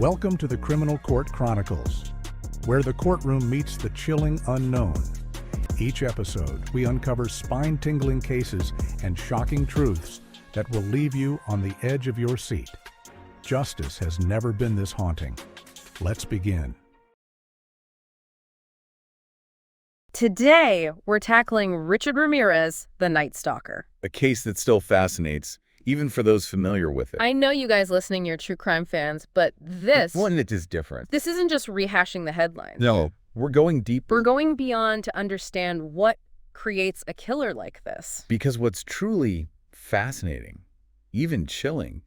Welcome to the Criminal Court Chronicles, where the courtroom meets the chilling unknown. Each episode, we uncover spine-tingling cases and shocking truths that will leave you on the edge of your seat. Justice has never been this haunting. Let's begin. Today, we're tackling Richard Ramirez, the Night Stalker. A case that still fascinates, even for those familiar with it. I know you guys listening, you're true crime fans, but One that is different. this isn't just rehashing the headlines. No, we're going deeper. We're going beyond to understand what creates a killer like this. Because what's truly fascinating, even chilling,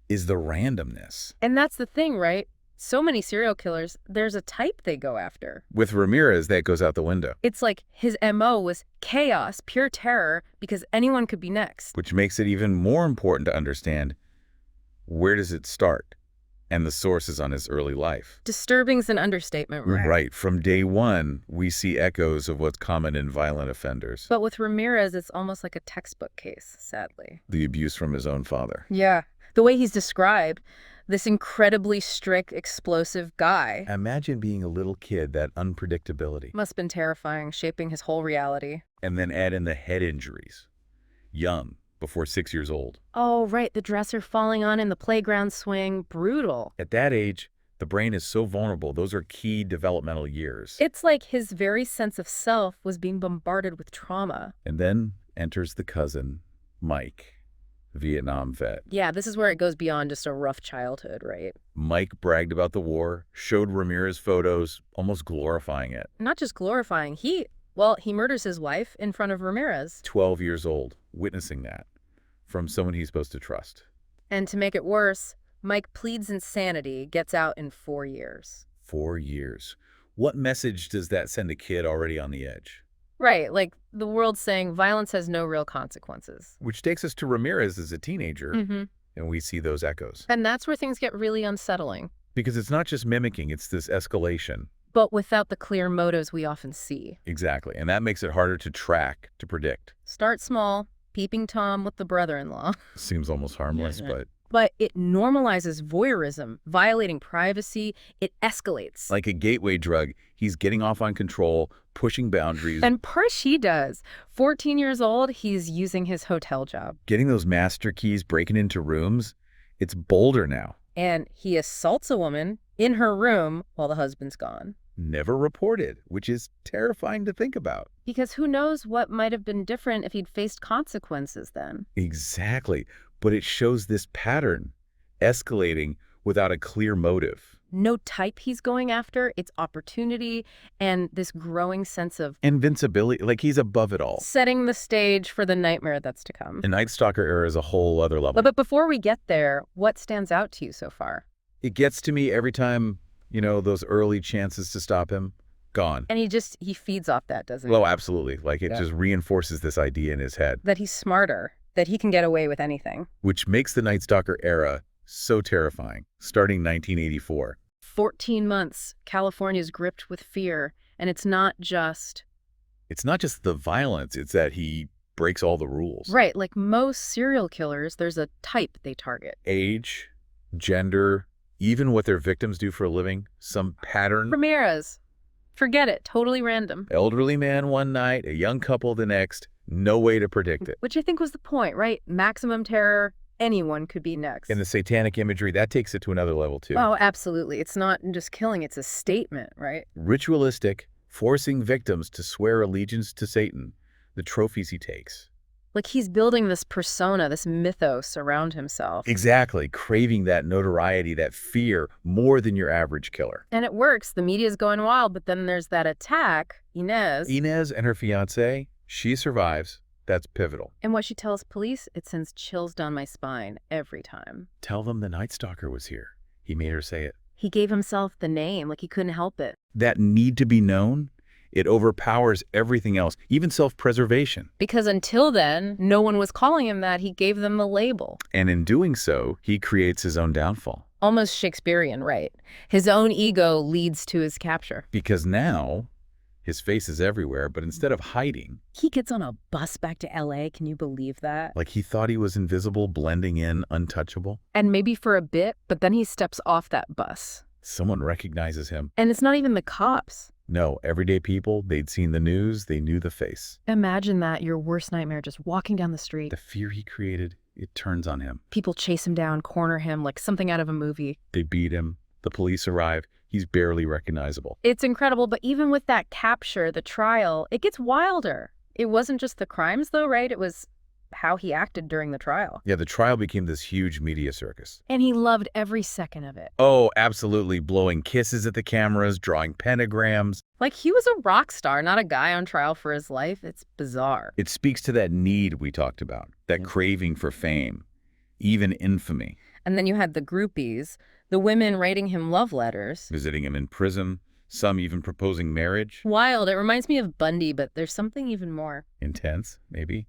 is the randomness. And that's the thing, right? So many serial killers, there's a type they go after. With Ramirez, that goes out the window. It's like his MO was chaos, pure terror, because anyone could be next. Which makes it even more important to understand where does it start and the sources on his early life. Disturbing's an understatement, right? Right. From day one, we see echoes of what's common in violent offenders. But with Ramirez, it's almost like a textbook case, sadly. The abuse from his own father. Yeah. The way he's described, this incredibly strict, explosive guy. Imagine being a little kid, that unpredictability. Must have been terrifying, shaping his whole reality. And then add in the head injuries. Young, before 6 years old. Oh, right, the dresser falling on in the playground swing. Brutal. At that age, the brain is so vulnerable. Those are key developmental years. It's like his very sense of self was being bombarded with trauma. And then enters the cousin, Mike, Vietnam vet. Yeah, this is where it goes beyond just a rough childhood, right? Mike bragged about the war, showed Ramirez photos, almost glorifying it. Not just glorifying, he murders his wife in front of Ramirez. 12 years old, witnessing that from someone he's supposed to trust. And to make it worse, Mike pleads insanity, gets out in 4 years. 4 years. What message does that send a kid already on the edge? Right, like the world's saying violence has no real consequences. Which takes us to Ramirez as a teenager, and we see those echoes. And that's where things get really unsettling. Because it's not just mimicking, it's this escalation. But without the clear motives we often see. Exactly, and that makes it harder to track, to predict. Start small, peeping Tom with the brother-in-law. Seems almost harmless, but... But it normalizes voyeurism, violating privacy. It escalates. Like a gateway drug, he's getting off on control, pushing boundaries. And push he does. 14 years old, he's using his hotel job. Getting those master keys, breaking into rooms, it's bolder now. And he assaults a woman in her room while the husband's gone. Never reported, which is terrifying to think about. Because who knows what might have been different if he'd faced consequences then. Exactly. But it shows this pattern, escalating without a clear motive. No type he's going after, it's opportunity and this growing sense of Invincibility, like he's above it all. setting the stage for the nightmare that's to come. The Night Stalker era is a whole other level. But before we get there, what stands out to you so far? It gets to me every time, those early chances to stop him, gone. And he feeds off that, doesn't he? Oh, absolutely. Like it just reinforces this idea in his head. That he's smarter, that he can get away with anything. Which makes the Night Stalker era so terrifying, starting 1984. 14 months, California's gripped with fear, and it's not just the violence, it's that he breaks all the rules. Right, like most serial killers, there's a type they target. Age, gender, even what their victims do for a living, some pattern. Ramirez. Forget it, totally random. Elderly man one night, a young couple the next, no way to predict it. Which I think was the point, right? Maximum terror, anyone could be next. And the satanic imagery, that takes it to another level too. Oh, absolutely. It's not just killing, it's a statement, right? Ritualistic, forcing victims to swear allegiance to Satan, the trophies he takes. Like he's building this persona, this mythos around himself. Exactly, craving that notoriety, that fear, more than your average killer. And it works. The media's going wild, but then there's that attack, Inez. Inez and her fiancé, she survives. That's pivotal. And what she tells police, it sends chills down my spine every time. Tell them the Night Stalker was here. He made her say it. He gave himself the name, like he couldn't help it. That need to be known, it overpowers everything else, even self-preservation. Because until then, no one was calling him that. He gave them the label. And in doing so, he creates his own downfall. Almost Shakespearean, right? His own ego leads to his capture. Because now, His face is everywhere, but instead of hiding, He gets on a bus back to LA, can you believe that? like he thought he was invisible, blending in, untouchable. And maybe for a bit, but then he steps off that bus. Someone recognizes him. And it's not even the cops. No, everyday people, they'd seen the news, they knew the face. Imagine that, your worst nightmare, just walking down the street. The fear he created, it turns on him. People chase him down, corner him like something out of a movie. They beat him. The police arrive. He's barely recognizable. It's incredible, but even with that capture, the trial, it gets wilder. It wasn't just the crimes, though, right? It was how he acted during the trial. Yeah, the trial became this huge media circus. And he loved every second of it. Oh, absolutely. Blowing kisses at the cameras, drawing pentagrams. Like he was a rock star, not a guy on trial for his life. It's bizarre. It speaks to that need we talked about, that craving for fame, even infamy. And then you had the groupies, the women writing him love letters. Visiting him in prison, some even proposing marriage. Wild. It reminds me of Bundy, but there's something even more. Intense, maybe.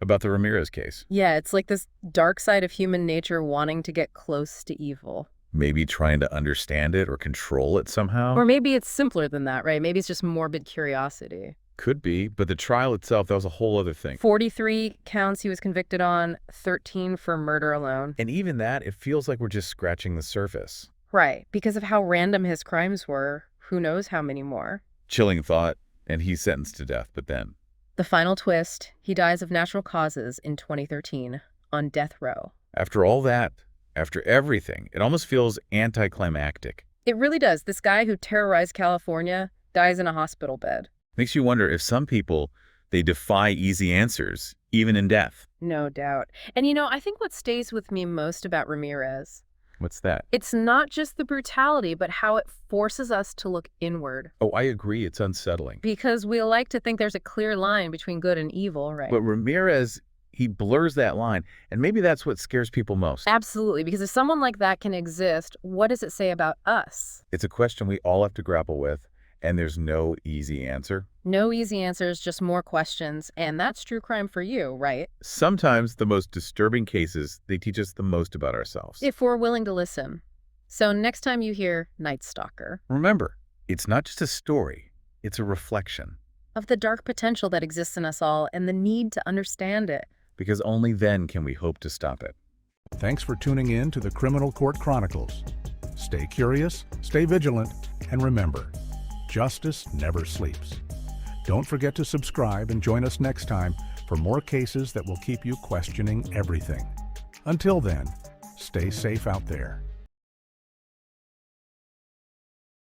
About the Ramirez case. Yeah, it's like this dark side of human nature wanting to get close to evil. Maybe trying to understand it or control it somehow. Or maybe it's simpler than that, right? Maybe it's just morbid curiosity. Could be, but the trial itself, that was a whole other thing. 43 counts he was convicted on, 13 for murder alone. And even that, it feels like we're just scratching the surface. Right, because of how random his crimes were. Who knows how many more? Chilling thought, and he's sentenced to death, but then. The final twist, he dies of natural causes in 2013 on death row. After all that, after everything, it almost feels anticlimactic. It really does. This guy who terrorized California dies in a hospital bed. Makes you wonder if some people, they defy easy answers, even in death. No doubt. And you know, I think what stays with me most about Ramirez, What's that? it's not just the brutality, but how it forces us to look inward. Oh, I agree, it's unsettling. Because we like to think there's a clear line between good and evil, right? But Ramirez, he blurs that line, and maybe that's what scares people most. Absolutely, because if someone like that can exist, what does it say about us? It's a question we all have to grapple with, and there's no easy answer. No easy answers, just more questions, and that's true crime for you, right? Sometimes the most disturbing cases, they teach us the most about ourselves. If we're willing to listen. So next time you hear Night Stalker, Remember, it's not just a story, it's a reflection. of the dark potential that exists in us all and the need to understand it. Because only then can we hope to stop it. Thanks for tuning in to the Criminal Court Chronicles. Stay curious, stay vigilant, and remember, justice never sleeps. Don't forget to subscribe and join us next time for more cases that will keep you questioning everything. Until then, stay safe out there.